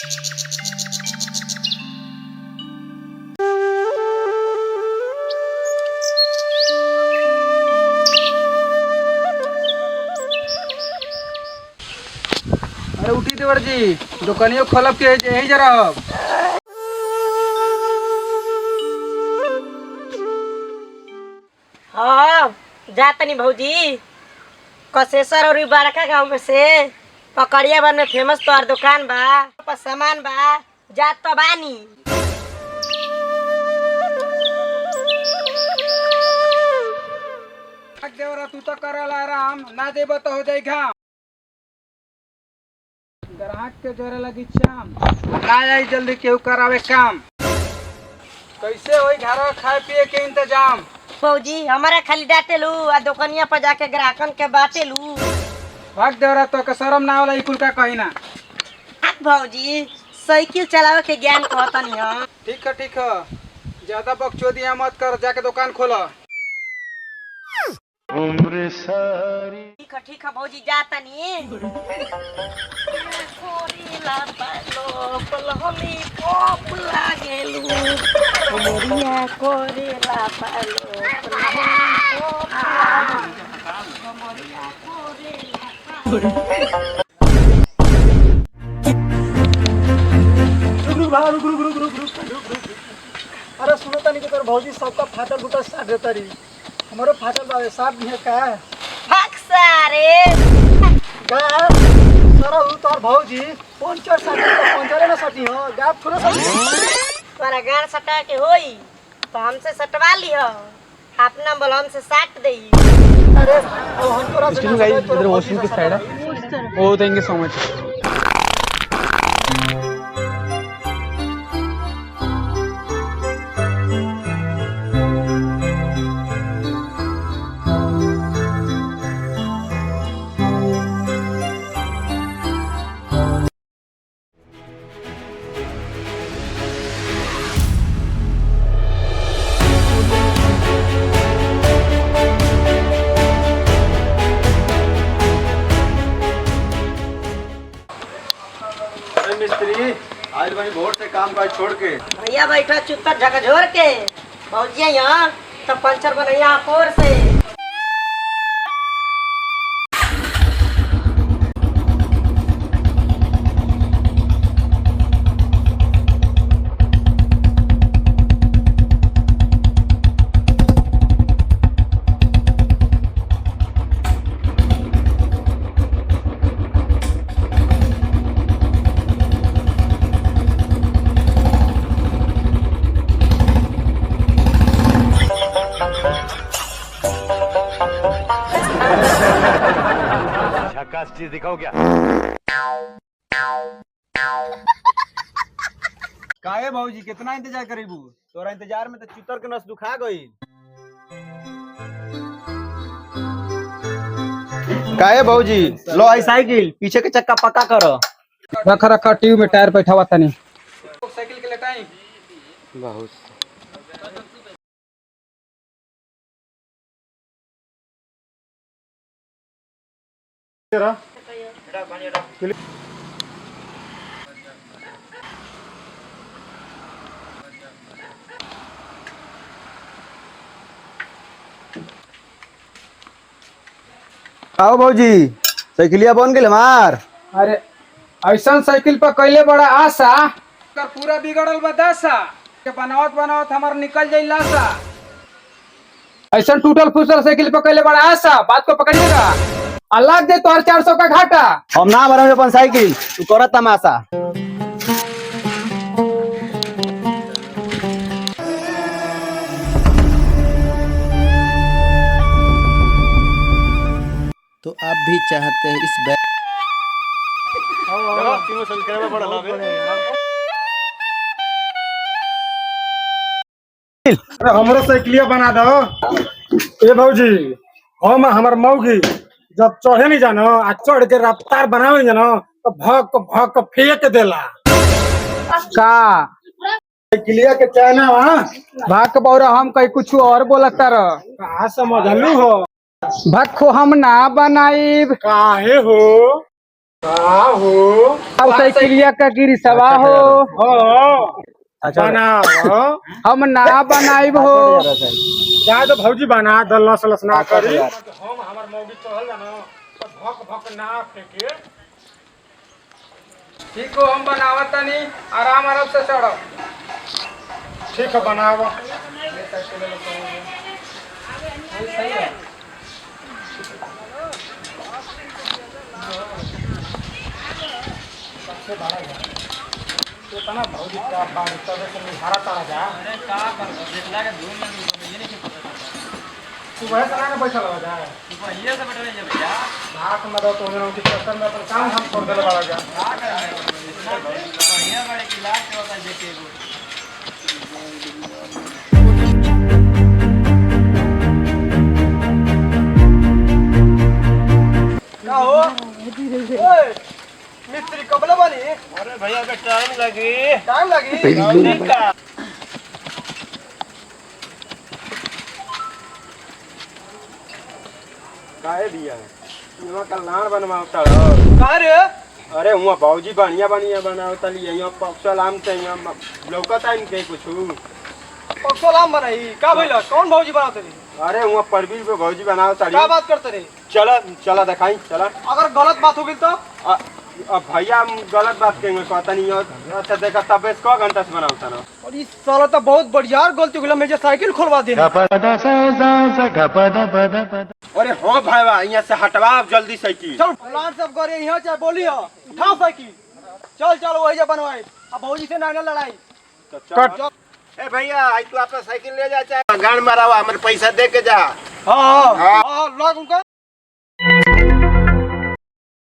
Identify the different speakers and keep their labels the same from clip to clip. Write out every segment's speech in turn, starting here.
Speaker 1: अरे उठी देवर जी, दुकानियों खोलब के यही जरा।
Speaker 2: हाँ जातनी भौजी कसेसर और बड़का गांव में से पकड़िया बन में फेमस तोहर दुकान बा पर सामान बा जात तो बानी।
Speaker 1: देवरा तू तो करल आराम ना देबो तो हो जाई घाम। ग्राहक के जोरे लगी शाम ना आई जल्दी केहू करावे काम। कैसे होई घर खाए पिए के इंतजाम।
Speaker 2: भौजी हमारा खाली डांटेलू आ दुकानिया पर जाके ग्राहकन के बाटेलू।
Speaker 1: भाग देवरा तो के शरम ना होला ई कुल का कही ना।
Speaker 2: भौजी साइकिल चलावे के ज्ञान कहतनी हम।
Speaker 1: ठीक है ज्यादा बकचोदियां मत कर, जाके दुकान खोला।
Speaker 3: उम्र सारी
Speaker 2: ठीक है भौजी जातनी। कोरीला पालो पलहली पॉप लागेलू मोरिया कोरीला पालो पलहली पॉप लागेलू मोरिया कोरीला।
Speaker 4: अरे सुनो तनी के तोर भौजी सबका फाटल फुटल साथ देता रही, हमारो फाटल बावे साथ भी है का
Speaker 2: भाग सारे
Speaker 4: गा सर उ तोर भौजी पंचर साथी तो पंचरे ना साथी हो गा थोड़ा साथी
Speaker 2: तोरा गाड़ सटा के होई तो हमसे सटवा लियो, अपना बलम से साट देई।
Speaker 4: अरे वो हम तोरा से
Speaker 1: इधर वॉशिंग की साइड है। ओ थैंक यू सो मच।
Speaker 3: मिस्त्री आज भाई भोर से काम काज छोड़ के
Speaker 2: भैया बैठा चुत्तर झकझोर के भौजिया यहाँ तो पंचर बनैया कोर से।
Speaker 3: झकास चीज दिखाओ क्या।
Speaker 1: काहे भौजी कितना इंतजार करीबू, तोरा इंतजार में तो चितर के नस दुखा गई।
Speaker 5: काहे भौजी लो आई साइकिल पीछे के चक्का पक्का करो।
Speaker 1: रखा ट्यूब में टायर बैठावा तनी। साइकिल के लेटाई बहुत
Speaker 5: आओ भौजी साइकिलिया बन गेल हमार।
Speaker 1: अरे ऐसा साइकिल पर कैले बड़ा आशा कर पूरा बिगड़ल बा दशा के बनावत हमार निकल जाई लाशा। ऐसा टूटल फूटल साइकिल पर कैले बड़ा आशा, बात को पकड़िएगा। अल्लाह दे तोहर 400 का घाटा।
Speaker 5: हम ना भरम अपन साइकिल तू कर तमाशा।
Speaker 6: तो आप भी चाहते हैं इस बैग
Speaker 3: तीनों सब्सक्राइबर बड़ा लाभ है।
Speaker 4: अरे हमरो साइकिलिया बना दो ए भौजी। हम हमर मौगी जब चढ़े नहीं जानो आ चढ़ के रफ्तार बनावे जानो तो भक भक फेंक देला
Speaker 1: का
Speaker 4: साइकिलिया के चाहना वहां
Speaker 1: भाग बौरा हम कहीं कुछ और बोलता रह।
Speaker 4: कहा समझलू हो
Speaker 1: भक्खो हम ना बनाई
Speaker 4: काहे हो हो
Speaker 1: अब साइकिलिया का गिरी सवा हो
Speaker 4: बनाओ
Speaker 1: हम ना बनाइब हो
Speaker 4: जा तो भौजी बना दल लस लस ना करी हम हमर मौगी चढ़ल जानो तो भक भक ना फेंके।
Speaker 1: ठीक हो हम बनावत तनी आराम आराम से चढ़ो।
Speaker 4: ठीक है बनाओ। इतना भौजी क्या बात तबे से निहारा तारा जा। अरे का कर देखला के धूम में ये नहीं पता तू वह तना के पैसा लगा जा तू ये से बैठे जा भैया भाग में दो तो मेरे के चक्कर में अपन काम हम छोड़ देले बड़ा जा का कर बढ़िया बड़े क्लास के होता देखे को
Speaker 7: का हो ओए मिस्त्री कबला बनी।
Speaker 3: अरे भैया का टाइम लगी।
Speaker 7: टाइम लगी
Speaker 3: का काहे दिया इमा कल्याण बनवावता
Speaker 7: का रे
Speaker 3: अरे हुआ बाबूजी बढ़िया बढ़िया बनावता लिए यहाँ पक्सल आम से यहाँ लौकता इनके कुछ
Speaker 7: सलाम बनाई का भइला कौन भौजी बनाते रे
Speaker 3: अरे हुआ परवीर पे बाबूजी बनावता
Speaker 7: का बात करते रे
Speaker 3: चला चला दिखाई चला
Speaker 7: अगर गलत बात हो गई तो
Speaker 3: अब भैया हम गलत बात कहेंगे कहता नहीं हो। अच्छा देखा तब क घंटा से बनावता ना
Speaker 7: और इस साला तो बहुत बढ़िया गलती हो गई मुझे साइकिल खोलवा देना।
Speaker 3: अरे हाँ भाई यहाँ से हटवा अब जल्दी साइकिल
Speaker 7: चल प्लान सब करे यहाँ चाहे बोली हो उठाओ साइकिल चल चल वही जा बनवाए अब भौजी से ना लड़ाई
Speaker 3: कट ए भैया आई तू अपना साइकिल ले जा चाहे गाड़ मारा हुआ हमारे पैसा दे के जा।
Speaker 7: हाँ हाँ लग उनका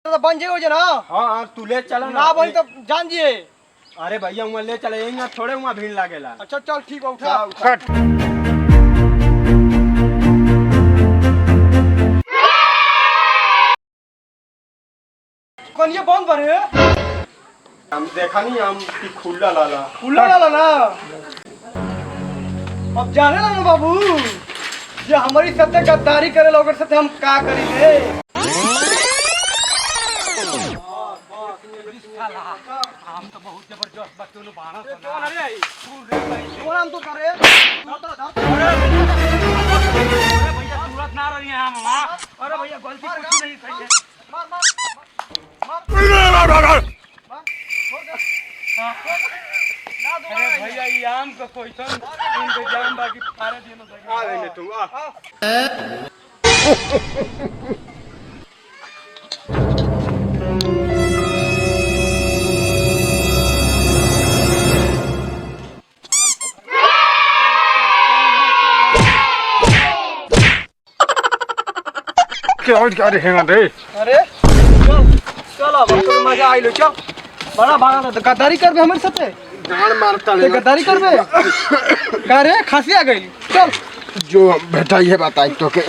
Speaker 7: तो बन जाएगा ना।
Speaker 3: हाँ तू ले चला
Speaker 7: ना बनी तो जान जिए।
Speaker 3: अरे भैया वहाँ ले चले यहाँ थोड़े वहाँ भीड़ लागेला।
Speaker 7: अच्छा चल ठीक है उठा
Speaker 3: कट
Speaker 7: कौन ये बंद बने
Speaker 3: हम देखा नहीं हम की खुला लाला
Speaker 7: खुला वाला ना। अब जाने लगा बाबू ये हमारी सत्य गद्दारी करे लोगों के साथ हम का करेंगे। कौन हम तो करे अरे भैया गलती कुछ नहीं सही है मार मार
Speaker 1: अरे भैया ये आम का कोई इंतजाम बाकी फारे दिन
Speaker 3: आ लेने तुम आ
Speaker 4: क्या रहेगा रे
Speaker 7: अरे चल चल अब तो मजा आई लो चल बड़ा भागा था गद्दारी करबे हमारे साथ
Speaker 3: गाड़ मारता
Speaker 7: ते गद्दारी करबे का रे खांसी आ गई चल
Speaker 3: जो बेटा ये बताई तो के